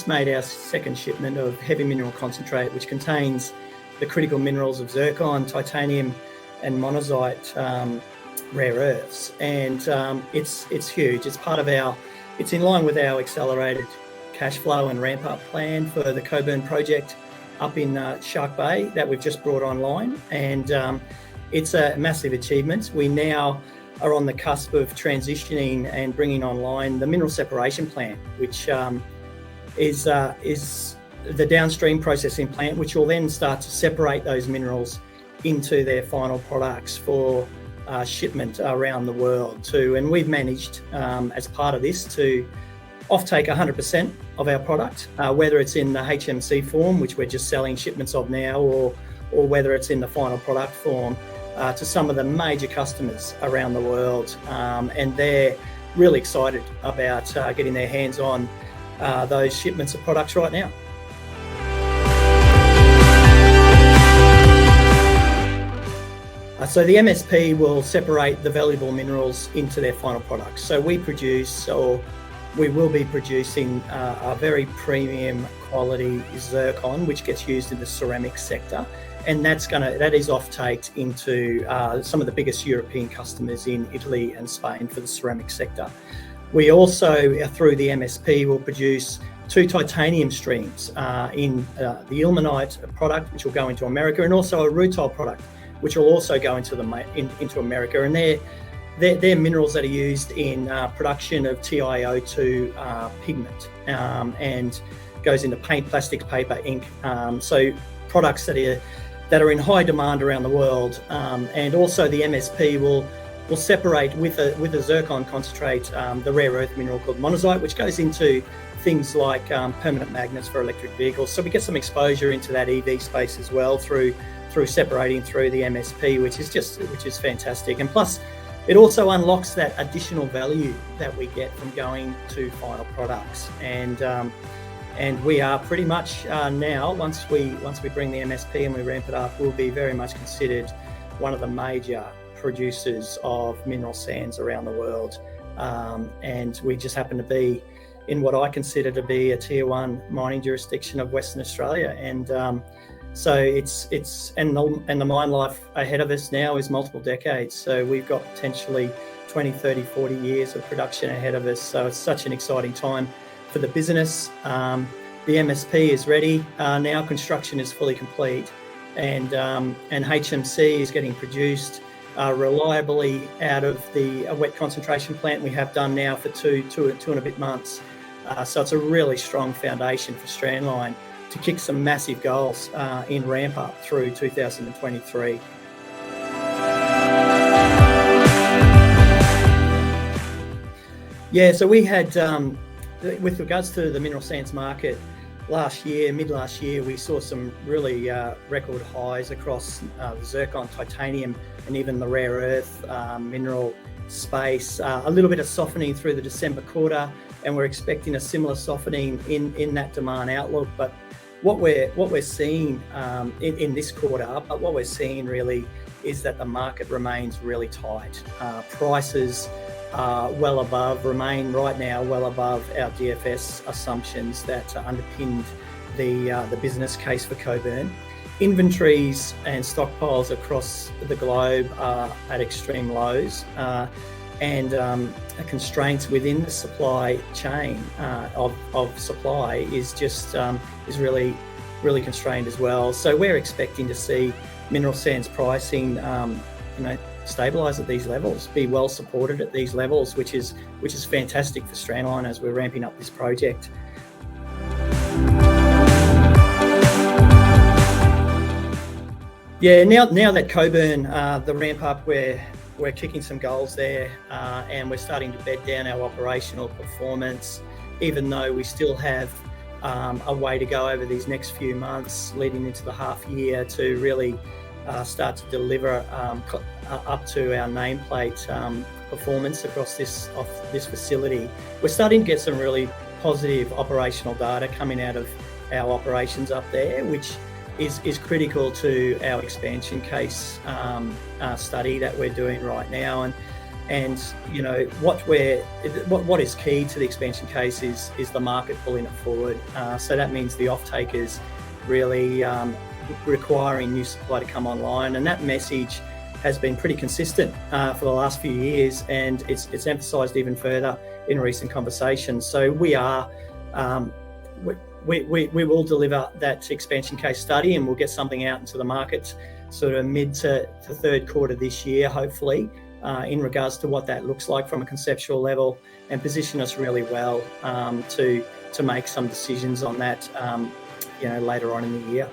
just made our second shipment of heavy mineral concentrate, which contains the critical minerals of zircon, titanium, and monazite rare earths. And it's huge. It's part of it's in line with our accelerated cash flow and ramp up plan for the Coburn project up in Shark Bay that we've just brought online. And it's a massive achievement. We now are on the cusp of transitioning and bringing online the mineral separation plant, which is the downstream processing plant, which will then start to separate those minerals into their final products for shipment around the world too. And we've managed, as part of this, to offtake 100% of our product, whether it's in the HMC form, which we're just selling shipments of now, or whether it's in the final product form, to some of the major customers around the world. And they're really excited about getting their hands on those shipments of products right now. So the MSP will separate the valuable minerals into their final products. So we will be producing a very premium quality zircon, which gets used in the ceramic sector, and that is off-taked into some of the biggest European customers in Italy and Spain for the ceramic sector. We also, through the MSP, will produce 2 titanium streams in the ilmenite product, which will go into America, and also a rutile product, which will also go into America. And they're minerals that are used in production of TiO2 pigment and goes into paint, plastic, paper, ink. So products that are in high demand around the world. And also the MSP will separate with a zircon concentrate the rare earth mineral called monazite, which goes into things like permanent magnets for electric vehicles. So we get some exposure into that EV space as well through separating through the MSP, which is fantastic. And plus, it also unlocks that additional value that we get from going to final products. And we are pretty much now, once we bring the MSP and we ramp it up, we'll be very much considered one of the major producers of mineral sands around the world. And we just happen to be in what I consider to be a tier 1 mining jurisdiction of Western Australia. And so the mine life ahead of us now is multiple decades. So we've got potentially 20, 30, 40 years of production ahead of us. So it's such an exciting time for the business. The MSP is ready. Now construction is fully complete, and HMC is getting produced reliably out of the wet concentration plant we have done now for two and a bit months. So it's a really strong foundation for Strandline to kick some massive goals in ramp up through 2023. Yeah, so we had, with regards to the mineral sands market, mid last year, we saw some really record highs across the zircon, titanium, and even the rare earth mineral space. A little bit of softening through the December quarter, and we're expecting a similar softening in that demand outlook. But what we're seeing in this quarter, but what we're seeing really is that the market remains really tight. Prices remain right now well above our DFS assumptions that underpinned the business case for Coburn. Inventories and stockpiles across the globe are at extreme lows, and constraints within the supply chain of supply is really constrained as well. So we're expecting to see mineral sands pricing stabilise at these levels, be well supported at these levels, which is fantastic for Strandline as we're ramping up this project. Yeah, now that Coburn, the ramp up, we're kicking some goals there, and we're starting to bed down our operational performance, even though we still have a way to go over these next few months leading into the half year to really start to deliver up to our nameplate performance across this facility. We're starting to get some really positive operational data coming out of our operations up there, which is critical to our expansion case study that we're doing right now. And what is key to the expansion case is the market pulling it forward. So that means the off-takers really requiring new supply to come online, and that message has been pretty consistent for the last few years, and it's emphasised even further in recent conversations. So we are we will deliver that expansion case study, and we'll get something out into the market sort of mid to third quarter this year, hopefully, in regards to what that looks like from a conceptual level, and position us really well to make some decisions on that later on in the year.